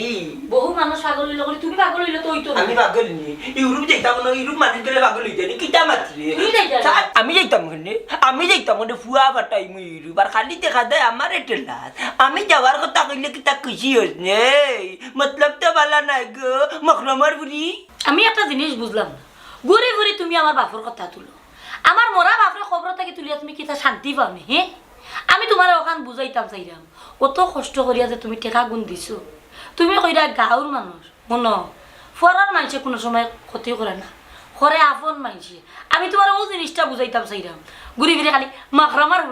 Speaker 2: বহু মানুষ পাগল হইলো কই তুমি পাগল হইলো তো হইতো
Speaker 1: আমি পাগল নি ইউরোপ যাইতাম না ইউরোপ মানুষ গেলে পাগল হইতে নি কিতা মাত্রে আমি যাইতাম ওখানে আমি যাইতাম ওখানে ফুয়া বাটাই মুই ইউরোপ আর খালি দেখা দেয় আমার এটা লাজ আমি যাওয়ার কথা কইলে কিতা খুশি হস নে মতলব তো বালা নাই গো মখরমর বুড়ি।
Speaker 2: আমি একটা জিনিস বুঝলাম না, ঘুরে ঘুরে তুমি আমার বাপর কথা তুলো, আমার মরা বাপরে খবর থেকে তুলিয়া তুমি কিতা শান্তি পাও নি? হ্যাঁ আমি তোমার ওখান বুঝাইতাম চাইলাম কত কষ্ট করিয়া যে তুমি টেকা গুণ দিছো, তুমি কইরা গাঁর মানুষ মনো ফরার মানুষে কোনো সময় ক্ষতি করে না, করে আপন মানুষে। আমি তোমার ও জিনিসটা বুঝাইতাম চাইলাম ঘুরি ঘুরে খালি মখরমার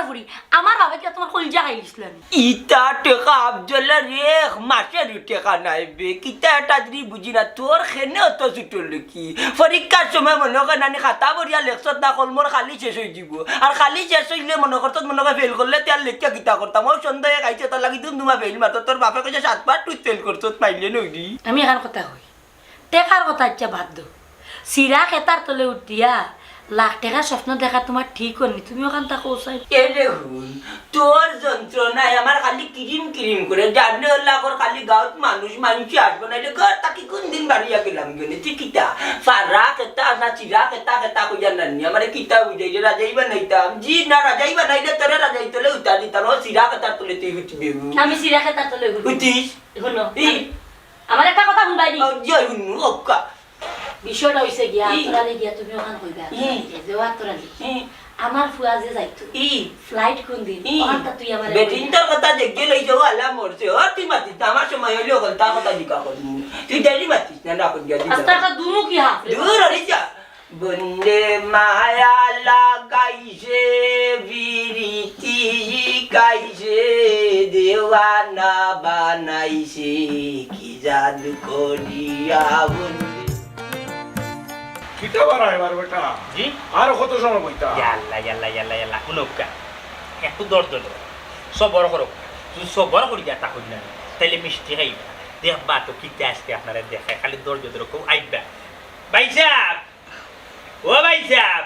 Speaker 2: ফুড়ি আমার বাবা কি তোমার কলজা খাইলিছিলেন?
Speaker 1: ইটা টেকা আফজলা রে মাসের টেকা নাই বে কিতা এটা যদি বুঝি না তোর খেনে অত ছুটল কি পরীক্ষার সময় মনে কর নানি খাতা বরিয়া লেকচর না কল মোর খালি শেষ হয়ে যাব আর খালি শেষ হইলে মনে করত মনে কর ফেল করলে তার লেখা কিতা করতাম ও সন্ধ্যায় খাইছে তোর লাগি তুমি তোমার ফেল মাত্র তোর বাপে কইছে 7 বার তুই ফেল করছ পাইলে নইদি।
Speaker 2: আমি এখান কথা কই টেকার কথা আচ্ছা বাদ দো, সিরা খেতার তলে উঠিয়া লাখ টাকা স্বপ্ন দেখা তোমার ঠিক হয়নি, তুমি ওখান তা কৌশাই
Speaker 1: এ দেখুন তোর যন্ত্রণায় আমার খালি কিরিম কিরিম করে জানে লাখর খালি গাঁত মানুষ আসবো না ঘর তাকে কোন দিন বাড়িয়া গেলাম গেলে তুই কিতা ফারা কেতা না চিরা কেতা কেতা কইয়া নানি আমার কিতা বুঝাই যে রাজাই বানাইতাম জি না রাজাই বানাইলে তোরা রাজাই তোলে উঠা দিতাম ও সিরা কেতার তোলে তুই উঠবি
Speaker 2: আমি সিরা খেতার তলে
Speaker 1: উঠিস
Speaker 2: শুনো আমার একটা কথা শুনবাই নি
Speaker 1: জয় হুনু ওকা
Speaker 2: বিষয়টা হইছে গিয়া আতরালে গিয়া তুমি ওখান কইবা যে আতরালে আমার ফুয়া যে যাইতো ফ্লাইট কোন দিন ওখানটা তুই আমার
Speaker 1: বেটিনটার কথা দেখে লই যাও আলা মরছে ও তুই মাতিস না আমার সময় হইলো হল তা কথা দিকা করবো তুই দেরি মাতিস না না কোন গিয়া
Speaker 2: আস্তাটা দুনু কি হাফ
Speaker 1: দূর হরি যা বন্দে মায়া লাগাইছে বিরিতি গাইছে দেওয়ানা বানাইছে কি জাদু করিয়া বন্দে
Speaker 10: কিতা বার এবার বেটা
Speaker 3: জি
Speaker 10: আর কত সময় বইতা
Speaker 3: ইয়াল্লা উনকা এত দর্দ সব বড় করো তুই সব বড় করি যা তা করি না তাইলে মিষ্টি খাইবা দেখবা তো কিতে আজকে আপনারা দেখে খালি দর্দ কেউ আইবা ভাই সাহেব ও ভাই সাহেব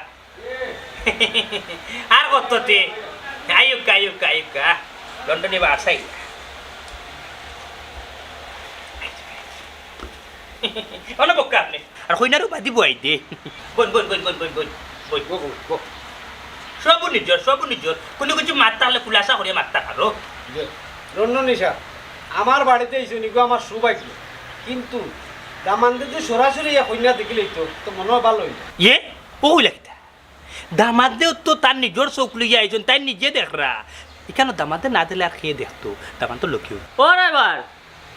Speaker 3: আর কততে আয়ুকা লন্ডনে বা আসাই অনবকা আপনি আর কইনারও বাদি বই দে বোন সবু নিজর কোনো কিছু মাত্রা হলে খুলাসা করিয়া মাত্রা খারো
Speaker 7: রন্ননিশা আমার বাড়িতে এসে নিগো আমার সৌভাগ্য, কিন্তু দামানদের যে সরাসরি কন্যা দেখিলেই তো মনে হয় ভালো হইল।
Speaker 3: ইয়ে ও লাগতা দামাদেও তো তার নিজের চোখ লইয়া আইজন তাই নিজে দেখরা এখানে দামাদে না দিলে আর খেয়ে দেখতো দামান তো লক্ষ্য
Speaker 6: ও ড্রাইভার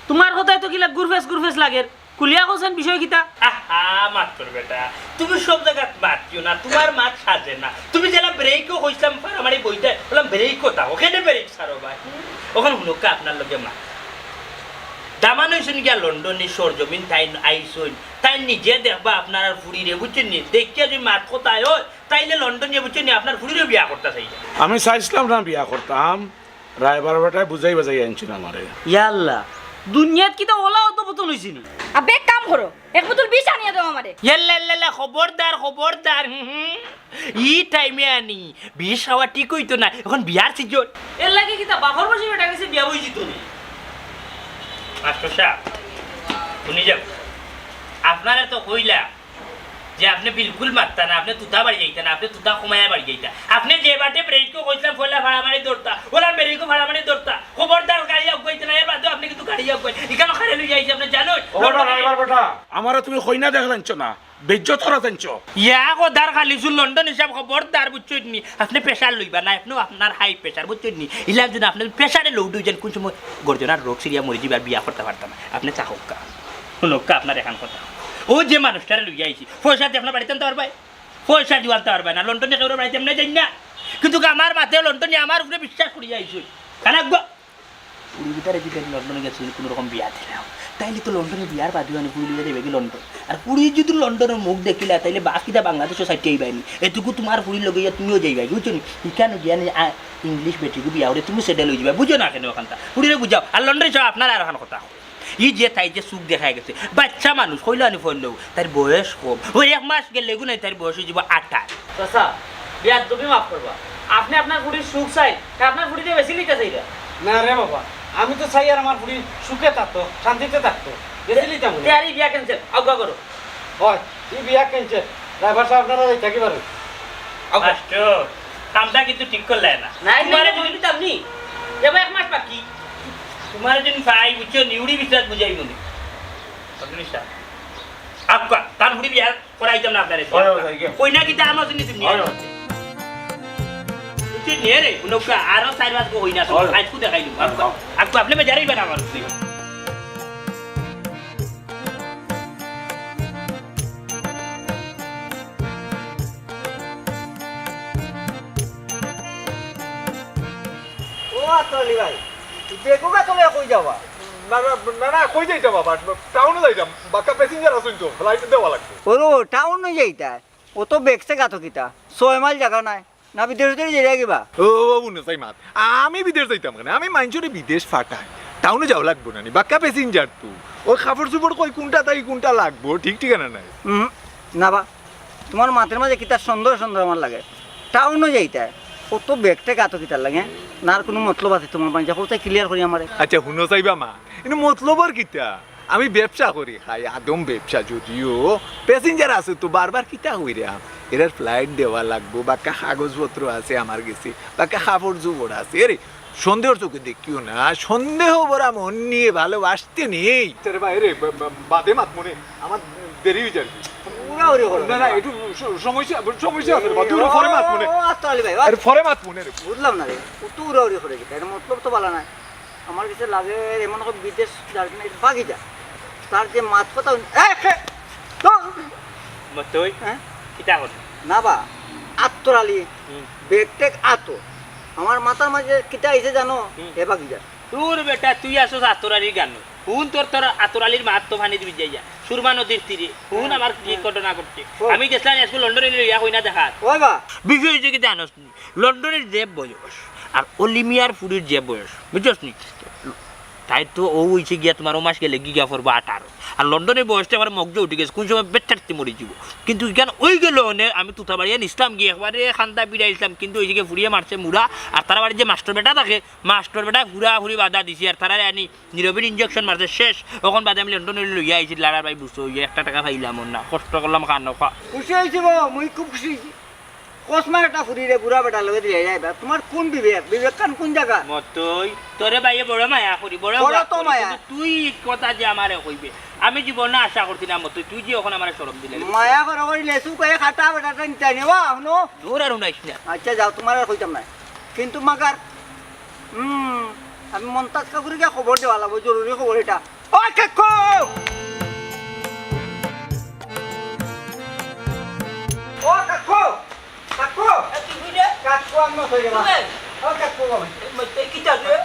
Speaker 6: তোমার কথাই তো কিলা গুরফেস লাগে কুলিয়া কোসেন বিষয় কিতা
Speaker 3: আহা মাত্র বেটা তুমি সব জায়গাত মাতিও না তোমার মাত সাজে না তুমি যেটা ব্রেকও হইছিলাম আমার এই বইতে বললাম ব্রেক কথা ওখানে ব্রেক ছাড়ো ভাই ওখানে হুনুকা আপনার লগে মা দামান হয়েছেন গিয়া লন্ডনে সরজমিন তাই আইসন তাই নিজে দেখবা আপনার আর ফুড়িরে বুঝছেন নি দেখিয়া যদি মাত কোথায় হয় তাইলে লন্ডনে বুঝছেন নি আপনার ফুড়িরে বিয়া করতে চাই
Speaker 10: আমি চাইছিলাম না বিয়া করতাম রায়বার বেটায় বুঝাই বাজাই আনছিল আমারে
Speaker 6: ইয়াল্লা দুনিয়াত কিতা ওলা অত পতন হইছে নি
Speaker 8: আবে এক কাম করো এক বোতল বিষ আনিয়ে দাও আমারে
Speaker 3: ইয়াল্লা খবরদার খবরদার ই টাইমে আনি বিষ হওয়া ঠিক হইতো না এখন বিয়ার সিজন
Speaker 6: এর লাগে কিতা বাপর বসে বেটা গেছে বিয়া হইছি তো নি
Speaker 3: মাস্টার সাহেব শুনি যাও আপনারা তো কইলা যে আপনি বিলকুল মারতা না আপনি তুতা বাড়ি যাইতা না আপনি তুতা কমায়া বাড়ি যাইতা আপনি যে বাটে ব্রেকও কইছিলাম ফলা ভাড়া মারি দৌড়তা ওরা ব্রেকও ভাড়া মারি দৌড়তা খবরদার গাড়ি আগুইতে না এর বাদে আপনি কিন্তু গাড়ি আগুই এখানে খারে লই যাইছে আপনি জানো
Speaker 10: ওটা রায়বার বেটা আমারে তুমি কইনা দেখা জানছো না বেজ্জত করা জানছো
Speaker 3: ইয়া গোদার খালিছু লন্ডন হিসাব খবরদার বুঝছেন নি আপনি প্রেসার লইবা না আপনি আপনার হাই প্রেসার বুঝছেন নি ইলাম যদি আপনি প্রেসারে লোড হয়ে যান কোন সময় গর্জনার রোগ সিরিয়া মরে যাবার বিয়া করতে পারতাম আপনি চাহকা শুনকা আপনার এখন কথা ও যে মানুষটারে লইয়া আইছি পয়সা দিয়ে আপনার বাড়িতে আনতে পারবাই পয়সা দিয়ে আনতে পারবে না লন্ডনে কেউ বাড়িতে এমনি যাই না কিন্তু আমার মাথায় লন্ডনে আমার উপরে বিশ্বাস করিয়া আইসই কেন পুরী ভিতরে যদি লন্ডনে গেছিল কোনো রকম বিয়া দিলাম তাইলে তো লন্ডনে বিয়ার বাদ দিবানি পুরী লিয়ে দেবে কি লন্ডন আর পুরী যদি লন্ডনের মুখ দেখিলা তাইলে বাকিটা বাংলাদেশও সাইডে আইবানি এটুকু তোমার পুরীর লগে তুমিও যাইবাই বুঝছো নি কেন জ্ঞান ইংলিশ বেটিকে বিয়া হলে তুমি সেটা লই যাবা বুঝো না কেন ওখানটা পুরীরে বুঝাও আর লন্ডনে সব আপনার আর এখন কথা ই যে তাই যে সুখ দেখা গেছে বাচ্চা মানুষ কইলো আনি ফোন দেবো তার বয়স কম ওই এক মাস গেলে গুণ তার বয়স হয়ে যাব 28
Speaker 6: চাচা বিয়ার তুমি মাফ করবা আপনি আপনার ফুড়ির সুখ চাই আপনার ফুড়িতে বেশি নিতে চাইরা
Speaker 7: না রে বাবা আমি তো চাই আর আমার বুড়ি সুখে থাকতো শান্তিতে থাকতো বেশি নিতাম না।
Speaker 6: তেয়ারি বিয়া ক্যান্সেল আজ্ঞা করো
Speaker 7: হয় এই বিয়া কেনছে ড্রাইভার সাহেব আপনারা এই থাকি পারেন
Speaker 3: মাস্টার কামটা কিন্তু ঠিক করলে না
Speaker 6: নাই
Speaker 3: তোমারে
Speaker 6: নাই
Speaker 3: যদি
Speaker 6: তুমি তো আপনি এবার এক মাস বাকি
Speaker 3: তোমার যদি ভাই বুঝছো নিউড়ি বিশ্বাস বুঝাই মনে আক্কা তার হুড়ি বিয়া করাইতাম না আপনারে কই না কিতা আমার জন্য তুমি তুই নিয়ে রে উনকা আরো 4 মাস কই না আজকু দেখাইলু আক্কা আক্কা আপনি বেজারই বানা আমার
Speaker 4: ও আতলি ভাই দেখো কা তোলে কই যাবা
Speaker 9: না কই যাইতাম বাবা টাউনে যাইতাম বাক্কা প্যাসেঞ্জার আসুন তো ফ্লাইট দেওয়া লাগবে
Speaker 4: ওরো টাউন ন যাইতা ও তো বেকছে গাতো কিতা 6 মাইল জায়গা নাই না বিদেশ যাই গিবা
Speaker 9: ও বাবু না সাই মাত আমি বিদেশ যাইতাম কেন আমি মাইনচুরি বিদেশ ফাটাই টাউনে যাওয়া লাগবো না বাক্কা প্যাসেঞ্জার তো ওই খাবার চুপড় কই কোনটা তাই কোনটা লাগবো ঠিক ঠিকানা নাই
Speaker 4: না বা তোমার মাথার মাঝে কিতা সুন্দর সুন্দর আমার লাগে টাউন যাইতা ও তো বেকতে গাতো কিতা লাগে না আর কোনো মতলব আছে তোমার পাঞ্জা কোথায় ক্লিয়ার করি আমারে
Speaker 9: আচ্ছা হুনো চাইবা মা কিন্তু মতলবর কিতা আমি ব্যবসা করি খাই আদম ব্যবসা যদিও প্যাসেঞ্জার আছে তো বারবার কিতা হই রে এর ফ্লাইট দেওয়া লাগবো বাক্কা কাগজপত্র আছে আমার গেছে বাক্কা খাবার জুবড় আছে রে সন্দেহর চোখে দেখিও না সন্দেহ ভরা মন নিয়ে ভালোবাসতে নেই ভাই রে বাদে মাত মনে আমার দেরি হয়ে যাবে না না একটু সমস্যা সমস্যা আছে বাদে ফরে মাত মনে
Speaker 4: আতলি ভাই
Speaker 9: আরে ফরে মাত মনে রে
Speaker 4: বুঝলাম না রে ও তো উড়াউড়ি করে গেছে এর মতলব তো ভালো না আমার কাছে লাগে এমন কোনো বিদেশ যার কিনা বাকি যা তার যে মাত কথা
Speaker 3: মতই
Speaker 4: হ্যাঁ
Speaker 3: কিতা কথা
Speaker 4: না বা আত্মরালি বেগটেক আতো আমার মাথার মাঝে কিটা আইছে জানো এ বাকি যা
Speaker 3: তোর বেটা তুই আসো আতরালির গান হুন তোর আতরালির মাত তো ভানি দিবি যাইয়া সুরমা নদীর তীরে হুন আমার কি ঘটনা করতে আমি গেছিলাম আজকে লন্ডনে লইয়া কইনা দেখা
Speaker 4: ওই বা
Speaker 3: বিষয় হচ্ছে কি জানোস নি লন্ডনের যে বয়স আর অলিমিয়ার ফুরির যে বয়স বুঝছস নি তাই তো ও হইছে গিয়া তোমার ও মাস গেলে গিয়া পড়বো 18 আর লন্ডনের বয়সটা আমার মগ্জ উঠে গেছে কোন সময় বেটারতে মরে যাব কিন্তু কেন ওই গেল আমি তুতা বাড়িয়ে নিসলাম গিয়ে একবারে খান্দা বিড়াইছিলাম কিন্তু ওই দিকে ফুরিয়ে মারছে মুড়া আর তারা বাড়ির যে মাস্টার বেটা থাকে মাস্টার বেটা ঘুরা ঘুরি বাধা দিছি আর তারা আনি নিরবিন ইঞ্জেকশন মারছে শেষ তখন বাদে আমি লন্ডনে লইয়া আইছি লাড়ার ভাই বুঝছো ওই 1 টাকা পাইলাম না কষ্ট করলাম খানো খা
Speaker 4: খুশি হয়েছি গো মুই খুব খুশি হয়েছি কসমা একটা ফুরি রে বুড়া বেটা লগে দিয়ে যাইবা তোমার কোন বিবেক বিবেক কান কোন জায়গা
Speaker 3: মতই তোরে ভাইয়ে বড় মায়া করি বড়
Speaker 4: তো মায়া
Speaker 3: তুই কথা যে আমারে কইবে আমি জীবনে আশা করছি না মতই তুই যে এখন আমারে শরম দিলে
Speaker 4: মায়া করে করে লেসু কয়ে খাটা বেটা টাইন নেওয়া হনো
Speaker 3: দূর আর উনাইস না
Speaker 4: আচ্ছা যাও তোমার আর কইতাম না কিন্তু মাগার আমি মন্তাজ কাকুরিকে খবর দেওয়া লাগবো জরুরি খবর এটা ও কাকু কাকু আমি হয়ে যাবা
Speaker 1: তুমি?
Speaker 4: ও কাকু
Speaker 1: মতে কিটা রে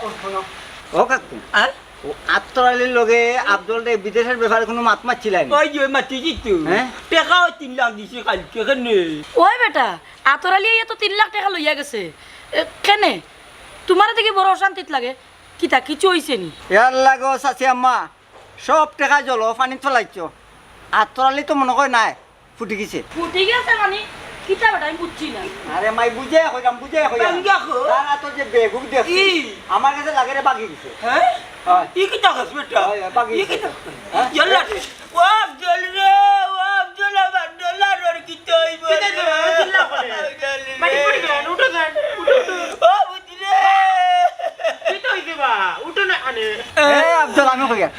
Speaker 4: ও কাকু
Speaker 1: আর
Speaker 4: ও আত্মরালির লগে আব্দুল রে বিদেশের ব্যাপারে কোনো মাত মারছিলেন
Speaker 1: ওই যে মাটি জিতু
Speaker 4: হ্যাঁ?
Speaker 1: টাকাও 3 লাখ দিছে কালকে কেনে
Speaker 2: ওই বেটা আতরালি তো 3 লাখ টাকা লইয়া গেছে কেনে তোমার দেখি বড় অশান্তিত লাগে কিতা কিছু হইছে নি
Speaker 4: ইয়ার লাগো চাচি আম্মা সব টাকা জল পানি ফেলাইছ আত্মরালি তো মনে হয় নাই ফুটি গেছে
Speaker 2: ফুটি গেছে মানে কিতা বেটা আমি বুঝছি না
Speaker 4: আরে মাই বুঝে কইরাম
Speaker 1: বাঙ্গা কো?
Speaker 4: তারা তো যে বেগুক দেখছি
Speaker 1: ই।
Speaker 4: আমার কাছে লাগে রে বাকি গেছে
Speaker 1: হ্যাঁ
Speaker 4: হয়।
Speaker 1: ই কিটা খাস বেটা
Speaker 4: হয়, বাকি
Speaker 1: ই কিটা
Speaker 4: হ্যাঁ?
Speaker 1: ইয়াল্লা ও আব্দুল রে ও আব্দুল আবার ডলার আর কিটা হইব
Speaker 3: কিটা হইব? চিল্লা করে। মাটি পড়ে গেলেন উঠো যান
Speaker 1: ও বুঝলে
Speaker 3: কিটা হইছে বা উঠো না আনে
Speaker 4: এ আব্দুল আমি কইয়া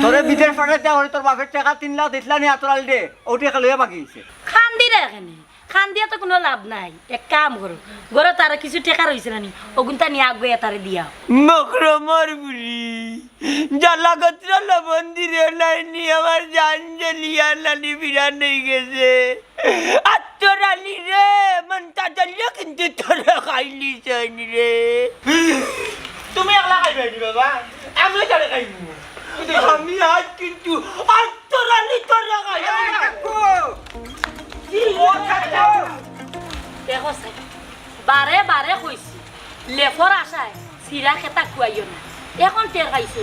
Speaker 4: তোরে বিদেশ পাঠাই দেওয়া হলে তোর বাপের টাকা 3 লাখ দিতলা নি আতরাল দে ও টাকা লইয়া বাকি গেছে
Speaker 2: খান্দি রে এখানে খান দিয়া তো কোনো লাভ নাই এক কাম করো গরো তারা কিছু টেকা রইছে না নি ওগুনটা নিয়ে আগে তারে দিয়া
Speaker 1: মকরমর বুড়ি জ্বালা কতরা লবন্দিরে লাইনি আমার জান জ্বলিয়া নানি বিরান হয়ে গেছে আত্মরানি রে মনটা জ্বলিয়া কিন্তু তোরা খাইলি চাইনি রে
Speaker 3: তুমি একলা খাইবে নি বাবা আমিও তারে খাইবো
Speaker 1: আমি আজ কিন্তু আত্মরানি তোরা খাই
Speaker 2: দেখো সাই বারে বারে কইছি লেফর আশায় সিরা খেতা খুয়াইও না এখন টের খাইছো